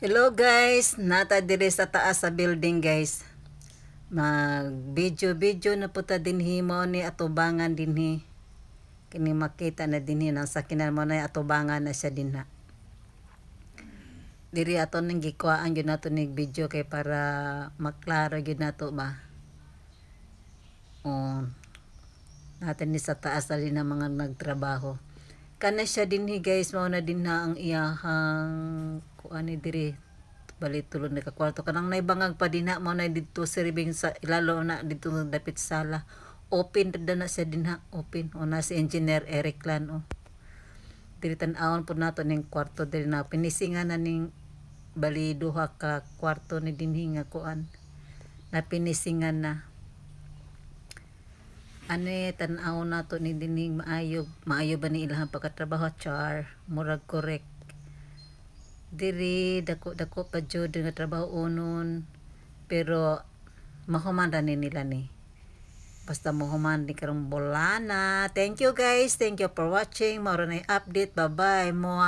Hello guys, nata diri sa taas sa building guys. Mag video na puta dinhi mo ni atubangan dinhi. Kini makita na dinhi nang sakinan mo na atubangan na siya dinha. Diri ato ning gikuhaan gyud nato ning video kay para maklaro gyud nato ba. Oh, natin ni sa taas ali na mga nagtrabaho. Kana siya dinhi guys, mao na dinha ang iyahang kuan ni diri bali tulod na ka kwarto kanang naibangag pa dinha mo na dito sa ribing sa ilalo na dito dapit sala open da na siya dinha open o na si engineer Eric Lan o diri tan-awon pud nato ning kwarto diri na pinisingan na ning bali duha ka kwarto ni dinhi nga kuan na pinisingan na ane tan-awon nato ni dinhi maayo ba ni ilahang pagkatrabaho char murag correct diri dako pa jud nga trabaho unon pero mahuman ra ni nila ni basta mahuman ni karong bolana. Thank you guys, thank you for watching. Mao ra nay update, bye bye mo.